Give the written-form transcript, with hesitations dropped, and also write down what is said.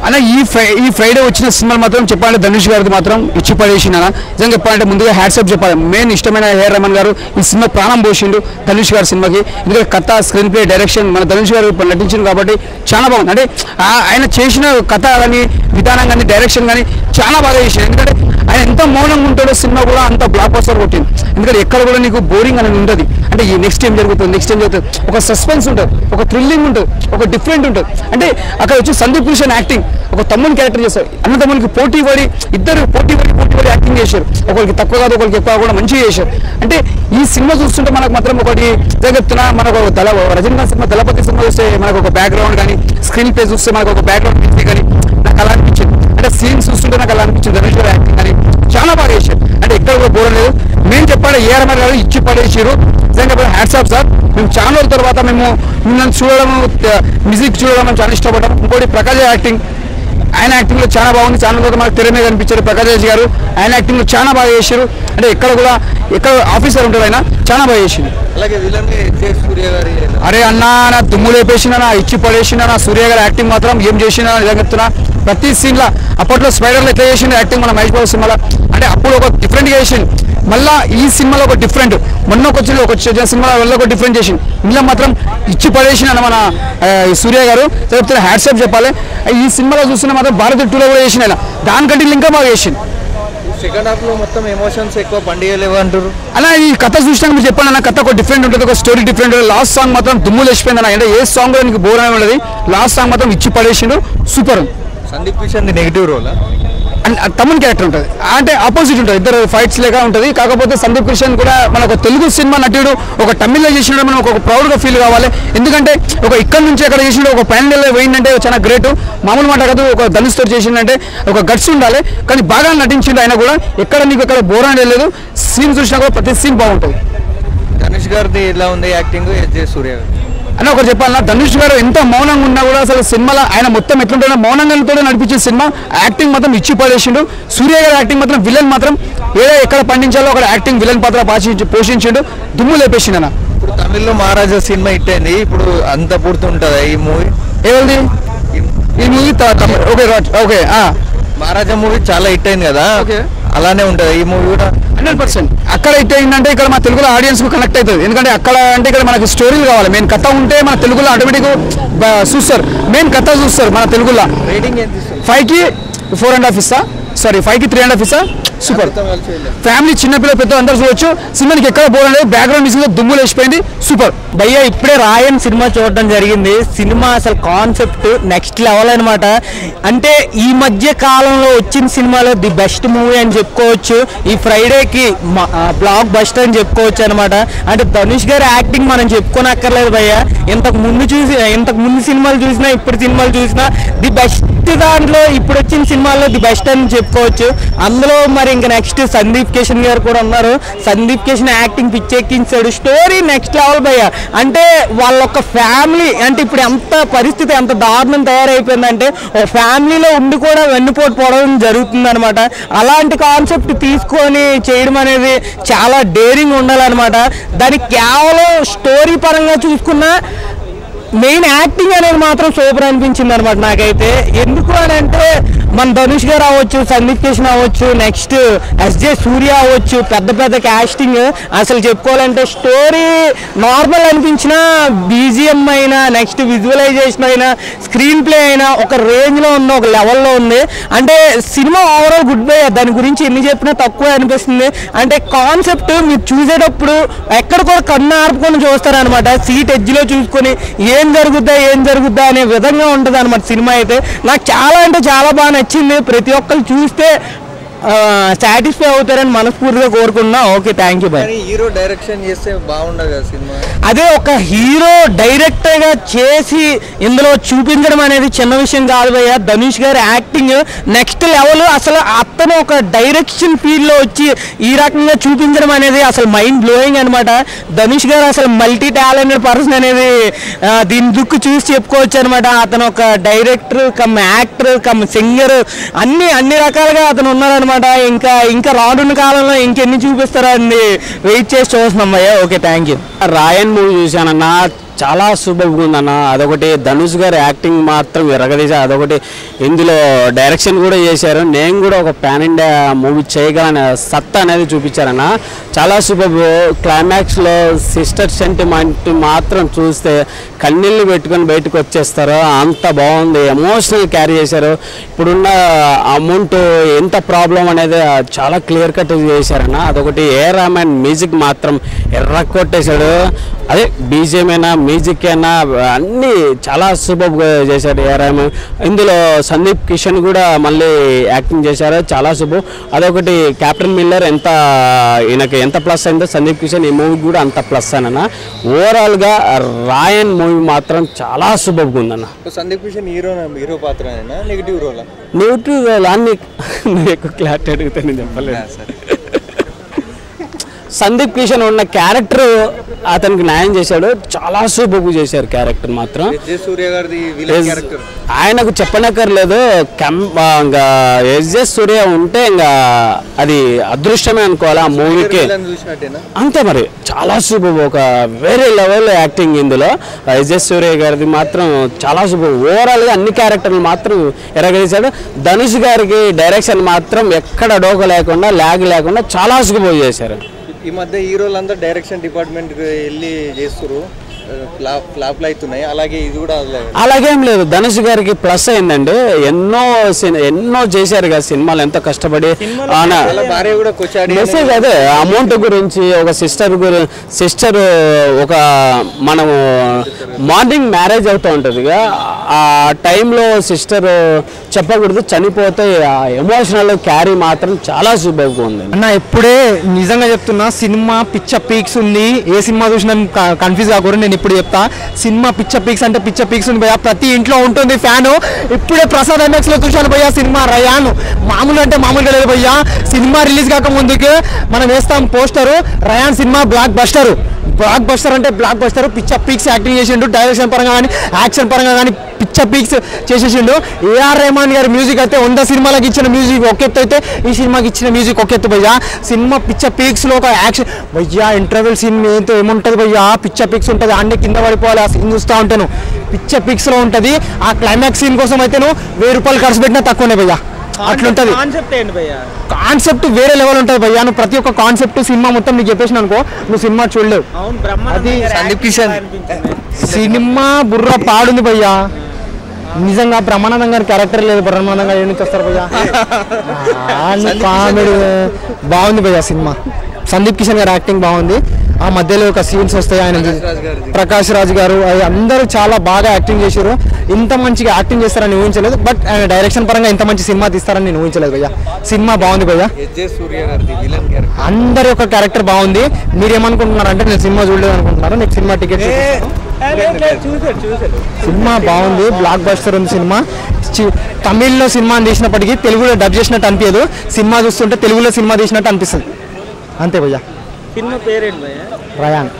అలా ఈ ఫ్రైడే వచ్చిన సినిమాలు మాత్రం చెప్పాలంటే ధనుష్ గారిది మాత్రం ఇచ్చి పడేసిండు అన్న. నిజంగా చెప్పాలంటే ముందుగా హ్యాట్సాప్ చెప్పాలి. మెయిన్ ఇష్టమైన ఏఆర్ రెహమాన్ గారు ఈ సినిమా ప్రాణం పోసిండు ధనుష్ గారి సినిమాకి. ఎందుకంటే కథ, స్క్రీన్ ప్లే, డైరెక్షన్ మన ధనుష్ గారు నటించింది కాబట్టి చాలా బాగుంది. అంటే ఆయన చేసిన కథ కానీ, విధానం కానీ, డైరెక్షన్ కానీ చాలా బాగా చేసిండు. ఎందుకంటే ఆయన ఎంత మౌనంగా ఉంటాడో సినిమా కూడా అంత బ్లాక్ బస్టర్ కొట్టింది. ఎందుకంటే ఎక్కడ కూడా నీకు బోరింగ్ అనేది ఉండదు. అంటే ఈ నెక్స్ట్ ఏం జరుగుతుంది, ఒక సస్పెన్స్ ఉంటుంది, ఒక థ్రిల్లింగ్ ఉంటుంది, ఒక డిఫరెంట్ ఉంటుంది. అంటే అక్కడ వచ్చి సందీప్ కిషన్ యాక్టింగ్ ఒక తమ్ముని క్యారెక్టర్ చేస్తారు. అన్న తమ్మునికి పోటీ పడి ఇద్దరు పోటీ పడి యాక్టింగ్ చేశారు. ఒకరికి తక్కువ కాదు, ఒకరికి ఎక్కువ కూడా మంచిగా చేశారు. అంటే ఈ సినిమా చూస్తుంటే మనకు మాత్రం ఒకటి చెప్తున్నా, మనకు రజనీకాంత్ సినిమా దళపతి సినిమా చూస్తే మనకు ఒక బ్యాక్గ్రౌండ్ కానీ, స్క్రీన్ ప్లే చూస్తే మనకు ఒక బ్యాక్గ్రౌండ్ కానీ నాకు అలా అనిపించింది. అంటే సీన్స్ చూస్తుంటే నాకు అలా అనిపించింది. ధనుష్ గారు యాక్టింగ్ కానీ చాలా బాగా చేశారు. అంటే ఎక్కడ కూడా బోర్ లేదు. మేము చెప్పాలి ఏఆర్ రెహమాన్ గారు ఇచ్చి పడేసారు. నిజంగా హ్యాట్సాప్ సార్. మేము చాలా రోజుల తర్వాత మేము మిమ్మల్ని చూడడం, మ్యూజిక్ చూడడం మేము చాలా ఇష్టపడ్డాం. ఇంకోటి ప్రకాష్ యాక్టింగ్, ఆయన యాక్టింగ్లో చాలా బాగుంది. చాలా రోజులు మనకు తెర మీద కనిపించారు ప్రకాష్ రాజ్ గారు. ఆయన యాక్టింగ్లో చాలా బాగా చేశారు. అంటే ఎక్కడ ఆఫీసర్ ఉంటారు ఆయన చాలా బాగా చేసింది. అలాగే సూర్య గారి అరే అన్నా నా దుమ్ము లేపేసినా, ఇచ్చి పడేసినా. సూర్య గారి యాక్టింగ్ మాత్రం ఏం చేసినా నిజంగా చెప్తున్నా. ప్రతి సీన్లో అప్పట్లో స్పైడర్లో ఎట్లా చేసిండు యాక్టింగ్ మన మహేష్ బాబు సినిమాలో, అంటే అప్పుడు ఒక డిఫరెంట్గా చేసిండు. మళ్ళీ ఈ సినిమాలో ఒక డిఫరెంట్, మొన్న ఒక సినిమా వల్ల ఒక డిఫరెంట్ చేసింది. ఇందులో మాత్రం ఇచ్చి పడేసిన మన సూర్య గారు చెప్తున్నా హ్యాట్సాప్ చెప్పాలి. ఈ సినిమాలో చూస్తున్న మాత్రం భారత్ 2లో కూడా చేసిన దానికంటే ఇంకా బాగా చేసింది. సెకండ్ హాఫ్ లో మొత్తం ఎమోషన్స్ ఎక్కువ పండుగలేవు అంటారు. అలా ఈ కథ చూసినాక మీరు చెప్పాను అన్న, కథ ఒక డిఫరెంట్ ఉంటుంది, ఒక స్టోరీ డిఫరెంట్. లాస్ట్ సాంగ్ మాత్రం దుమ్ము లేచిపోయింది అన్న. అంటే ఏ సాంగ్ కూడా నీకు బోర్ అనేది ఉండదు. లాస్ట్ సాంగ్ మాత్రం ఇచ్చి పడేసిండు, super. Sandeep Kishan negative role తమ్ముని క్యారెక్టర్ ఉంటుంది, అంటే ఆపోజిట్ ఉంటుంది, ఇద్దరు ఫైట్స్ లేక ఉంటుంది. కాకపోతే సందీప్ కిషన్ కూడా మనకు తెలుగు సినిమా నటుడు ఒక తమిళ్లో చేసినప్పుడు మనం ఒక ప్రౌడ్గా ఫీల్ కావాలి. ఎందుకంటే ఒక ఇక్కడ నుంచి ఎక్కడ చేసినప్పుడు ఒక ప్యానెల్లో పోయిందంటే చాలా గ్రేట్. మామూలు మాట కాదు, ఒక ధనుష్తో చేసిందంటే ఒక గట్స్ ఉండాలి. కానీ బాగా నటించిండు ఆయన కూడా. ఎక్కడ బోర్ అనేది లేదు. సీన్ చూసినా కూడా ప్రతి సీన్ బాగుంటుంది. ధనుష్ గారిది ఎలా ఉంది యాక్టింగ్, సూర్య గారు అని ఒకటి చెప్పాలన్నా, ధనుష్ గారు ఎంత మౌనంగా ఉన్నా కూడా అసలు సినిమాలో ఆయన మొత్తం ఎట్లుంటాడో మౌనంగాతో నడిపించిన సినిమా. యాక్టింగ్ మాత్రం ఇచ్చి పడేసిండు. సూర్య గారి యాక్టింగ్ మాత్రం విలన్ మాత్రం ఎక్కడ పండించాలో అక్కడ యాక్టింగ్ విలన్ పాత్ర పోషించిండు, దుమ్ము లేపేసిండు అన్న. ఇప్పుడు తమిళ్లో మహారాజా సినిమా హిట్ అయింది. ఇప్పుడు అంత పూర్తుంటుందా ఈ మూవీ? ఏది ఈ మూవీ? ఓకే మహారాజా మూవీ చాలా హిట్ అయింది కదా, అలానే ఉంటుంది ఈ మూవీ కూడా 100%. అక్కడ హిట్ అయిందంటే ఇక్కడ మన తెలుగులో ఆడియన్స్ కు కనెక్ట్ అవుతుంది. ఎందుకంటే అక్కడ అంటే ఇక్కడ మనకి స్టోరీలు కావాలి. మెయిన్ కథ ఉంటే మన తెలుగులో ఆటోమేటిక్ చూస్తారు, మెయిన్ కథ చూస్తారు మన తెలుగులో. రేటింగ్ ఎంత ఇస్తారు? 5కి 4.5 ఇస్తా, సారీ 5కి 3.5 ఇస్తా. సూపర్ ఫ్యామిలీ, చిన్నపిల్లలు పెద్ద అందరూ చూడొచ్చు. సినిమాకి ఎక్కడ బోర్ లేదు. బ్యాక్గ్రౌండ్ మ్యూజిక్ దుమ్ము లేచిపోయింది, సూపర్. భయ్య ఇప్పుడే రాయన్ సినిమా చూడడం జరిగింది. సినిమా అసలు కాన్సెప్ట్ నెక్స్ట్ లెవెల్ అనమాట. అంటే ఈ మధ్య కాలంలో వచ్చిన సినిమాలో ది బెస్ట్ మూవీ అని చెప్పుకోవచ్చు. ఈ ఫ్రైడేకి బ్లాక్ బస్టర్ అని చెప్పుకోవచ్చు అనమాట. అంటే ధనుష్ గారి యాక్టింగ్ మనం చెప్పుకోనక్కర్లేదు భయ్య. ఇంతకు ముందు సినిమాలు చూసినా ఇప్పుడు సినిమాలు చూసినా ది బెస్ట్ దాంట్లో ఇప్పుడు వచ్చిన సినిమాల్లో ది బెస్ట్ అని చెప్పుకోవచ్చు. అందులో మరి ఇంకా నెక్స్ట్ సందీప్ కిషన్ గారు కూడా ఉన్నారు. సందీప్ కిషన్ యాక్టింగ్ పిచ్చెక్కించాడు. స్టోరీ నెక్స్ట్ లెవెల్ భయ్య. అంటే వాళ్ళొక ఫ్యామిలీ, అంటే ఇప్పుడు ఎంత పరిస్థితి ఎంత దారుణం తయారైపోయిందంటే ఒక ఫ్యామిలీలో ఉండి కూడా వెన్నుపోటు పోవడం జరుగుతుంది అనమాట. అలాంటి కాన్సెప్ట్ తీసుకొని చేయడం అనేది చాలా డేరింగ్ ఉండాలన్నమాట. దానికి కేవలం స్టోరీ పరంగా చూసుకున్నా మెయిన్ యాక్టింగ్ అనేది మాత్రం సూపర్ అనిపించింది అనమాట నాకైతే. ఎందుకు అని అంటే మన ధనుష్ గారు అవ్వచ్చు, సందీప్ కిషన్ అవ్వచ్చు, నెక్స్ట్ ఎస్జే సూర్య అవ్వచ్చు, పెద్ద కాస్టింగ్. అసలు చెప్పుకోవాలంటే స్టోరీ నార్మల్ అనిపించిన బీజిఎం అయినా, నెక్స్ట్ విజువలైజేషన్ అయినా, స్క్రీన్ ప్లే అయినా ఒక రేంజ్లో ఉంది, ఒక లెవెల్లో ఉంది. అంటే సినిమా ఓవరాల్ గుడ్ బై. దాని గురించి ఎన్ని చెప్పినా తక్కువ అనిపిస్తుంది. అంటే కాన్సెప్ట్ మీరు చూసేటప్పుడు ఎక్కడ కూడా కన్ను ఆర్పుకొని చూస్తారనమాట. సీట్ ఎడ్జ్లో చూసుకొని ఏం జరుగుద్దా అనే విధంగా ఉంటుంది అనమాట సినిమా అయితే. నాకు చాలా అంటే చాలా బాగా నచ్చింది. ప్రతి ఒక్కరు చూస్తే సాటిస్ఫై అవుతారని మనస్ఫూర్తిగా కోరుకున్నా. Okay, thank you bye. Hero direction చేస్తే బాగుండదు కదా సినిమా. అదే ఒక హీరో డైరెక్టర్గా చేసి ఇందులో చూపించడం అనేది చిన్న విషయం కాదు భయ్య. ధనుష్ గారి యాక్టింగ్ నెక్స్ట్ లెవెల్. అసలు అతను ఒక డైరెక్షన్ ఫీల్డ్లో వచ్చి ఈ రకంగా చూపించడం అనేది అసలు మైండ్ బ్లోయింగ్ అనమాట. ధనుష్ గారు అసలు మల్టీ టాలెంటెడ్ పర్సన్ అనేది దీని దుక్కు చూసి చెప్పుకోవచ్చు అనమాట. అతను ఒక director come actor come singer అన్ని రకాలుగా అతను ఉన్నారనమాట. ఇంకా రానున్న కాలంలో ఇంకెన్ని చూపిస్తారో అని వెయిట్ చేసి చూస్తున్నాం భయ్య. Okay, thank you. Raayan movie చూశానన్నా, చాలా సూపర్గా ఉందన్న. అదొకటి ధనుష్ గారి యాక్టింగ్ మాత్రం ఎరగదీశారు. అదొకటి ఇందులో డైరెక్షన్ కూడా చేశారు. నేను కూడా ఒక పాన్ ఇండియా మూవీ చేయగలనే సత్తా అనేది చూపించారన్న. చాలా సూపర్. క్లైమాక్స్లో సిస్టర్ సెంటిమెంట్ మాత్రం చూస్తే కన్నీళ్ళు పెట్టుకొని బయటకు వచ్చేస్తారు. అంత బాగుంది. ఎమోషనల్ క్యారీ చేశారు. ఇప్పుడున్న అమౌంట్ ఎంత ప్రాబ్లం అనేది చాలా క్లియర్ కట్ చేశారన్న. అదొకటి ఏ రామాయణ్ మ్యూజిక్ మాత్రం ఎర్ర కొట్టేశాడు. అదే బీజిఎం అయినా మ్యూజిక్ అయినా అన్నీ చాలా సూపర్గా చేశాడు ఏ రామాయణ్. ఇందులో సందీప్ కిషన్ కూడా మళ్ళీ యాక్టింగ్ చేశారు. చాలా సూపర్. అదొకటి క్యాప్టెన్ మిల్లర్ ఈయనకి ఎంత ప్లస్ అయిందో సందీప్ కిషన్ ఈ మూవీ కూడా అంత ప్లస్ అన్న. ఓవరాల్గా రాయన్ మూవీ మాత్రం చాలా సూపర్గా ఉందన్న. సందీప్ కిషన్ హీరో పాత్ర నెగిటివ్ రోల్ అన్ని నీకు క్లారిటీ అడిగితే నేను చెప్పలేదు. సందీప్ కిషన్ ఉన్న క్యారెక్టర్ అతనికి న్యాయం చేశాడు. చాలా సూపర్గా చేశారు క్యారెక్టర్ మాత్రం. ఆయనకు చెప్పనక్కర్లేదు. ఇంకా ఎస్జే సూర్య ఉంటే ఇంకా అది అదృష్టమే అనుకోవాలి ఆ మూవీకి. అంతే మరి చాలా సూపర్. ఒక వేరే లెవెల్ యాక్టింగ్ ఇందులో ఎస్జే సూర్య గారిది మాత్రం చాలా సూపర్. ఓవరాల్గా అన్ని క్యారెక్టర్లు మాత్రం ఎరగేశాడు. ధనుష్ గారికి డైరెక్షన్ మాత్రం ఎక్కడ డోక లేకుండా ల్యాగ్ లేకుండా చాలా సూపర్ చేశారు. ఈ మధ్య హీరోలందరూ డైరెక్షన్ డిపార్ట్మెంట్కి వెళ్ళి చేస్తారు, ఫ్లాప్లు అవుతున్నాయి. అలాగే ఇది కూడా అలాగేం లేదు. ధనుష్ గారికి ప్లస్ అయిందండి. ఎన్నో చేశారు కదా సినిమాలు, ఎంతో కష్టపడి. మెసేజ్ అదే అమౌంట్ గురించి, ఒక సిస్టర్ ఒక మనము మార్నింగ్ మ్యారేజ్ అవుతూ ఉంటుంది కదా, ఆ టైంలో సిస్టర్ చెప్పకూడదు చనిపోతే ఆ ఎమోషనల్ క్యారీ మాత్రం చాలా సూపర్గా ఉంది అన్న. ఇప్పుడే నిజంగా చెప్తున్నా, సినిమా పిచ్చ పీక్స్ ఉంది. ఏ సినిమా చూసినా కన్ఫ్యూజ్ కాకూడదు. నేను ఇప్పుడు చెప్తా, సినిమా పిచ్చ పీక్స్ అంటే పిచ్చ పీక్స్ ఉంది భయ్యా. ప్రతి ఇంట్లో ఉంటుంది ఫ్యాను. ఇప్పుడే ప్రసాద్ ఎంఎక్స్ లో చూశాను భయ్యా సినిమా రయాన్. మామూలు అంటే మామూలుగా లేదు భయ్యా. సినిమా రిలీజ్ కాక ముందుకే మనం వేస్తాం poster, Raayan cinema blockbuster. Blockbuster అంటే బ్లాక్ బస్టర్. పిచ్చ పీక్స్ యాక్టింగ్ చేసిండు. డైరెక్షన్ పరంగా కానీ యాక్షన్ పరంగా కానీ పిచ్చ పీక్స్ చేసేసిండు. ఏఆర్ రెహమాన్ గారి మ్యూజిక్ అయితే 100 సినిమాలకు ఇచ్చిన మ్యూజిక్ ఒక ఎత్తు అయితే ఈ సినిమాకి ఇచ్చిన మ్యూజిక్ ఒక ఎత్తు భయ్యా. సినిమా పిచ్చ పీక్స్ లో ఒక యాక్షన్ భయ్యా. ఇంటర్వెల్ సీన్ ఏంటో ఏముంటుంది భయ్యా, పిచ్చ పీక్స్ ఉంటుంది. అన్ని కింద పడిపోవాలి ఆ సీన్ చూస్తూ ఉంటాను. పిచ్చ పీక్స్ లో ఉంటుంది. ఆ క్లైమాక్స్ సీన్ కోసం అయితే నువ్వు 1000 రూపాయలు ఖర్చు పెట్టినా తక్కువనే భయ్యా. అట్లుంటది కాన్సెప్ట్. వేరే లెవెల్ ఉంటుంది భయ్యా. నువ్వు ప్రతి ఒక్క కాన్సెప్ట్ సినిమా మొత్తం నీకు చెప్పేసిన అనుకో, నువ్వు సినిమా చూడలేవు. అది సందీప్ కిషన్ సినిమా బుర్ర పాడుంది భయ్యా. నిజంగా బ్రహ్మానందం గారి క్యారెక్టర్ లేదు. బ్రహ్మానందం గారు ఏం నుంచి వస్తారు భయ్యా. కామెడీ బాగుంది భయ్యా సినిమా. సందీప్ కిషన్ గారి యాక్టింగ్ బాగుంది. ఆ మధ్యలో ఒక సీన్స్ వస్తాయి ఆయన, ప్రకాష్ రాజ్ గారు, అందరూ చాలా బాగా యాక్టింగ్ చేశారు. ఇంత మంచిగా యాక్టింగ్ చేస్తారని ఊహించలేదు. బట్ ఆయన డైరెక్షన్ పరంగా ఇంత మంచి సినిమా తీస్తారని నేను ఊహించలేదు భయ్యా. సినిమా బాగుంది భయ్యా. అందరి యొక్క క్యారెక్టర్ బాగుంది. మీరు ఏమనుకుంటున్నారంటే నేను సినిమా చూడలేదు అనుకుంటున్నారు. నీకు సినిమా టికెట్ సినిమా బాగుంది. బ్లాక్ బస్టర్ ఉంది సినిమా. తమిళ్లో సినిమా తీసినప్పటికీ తెలుగులో డబ్ చేసినట్టు అనిపించదు. సినిమా చూస్తుంటే తెలుగులో సినిమా తీసినట్టు అనిపిస్తుంది. అంతే భయ్యా. సినిమా పేరేంటి భయ్యా? రయాన్.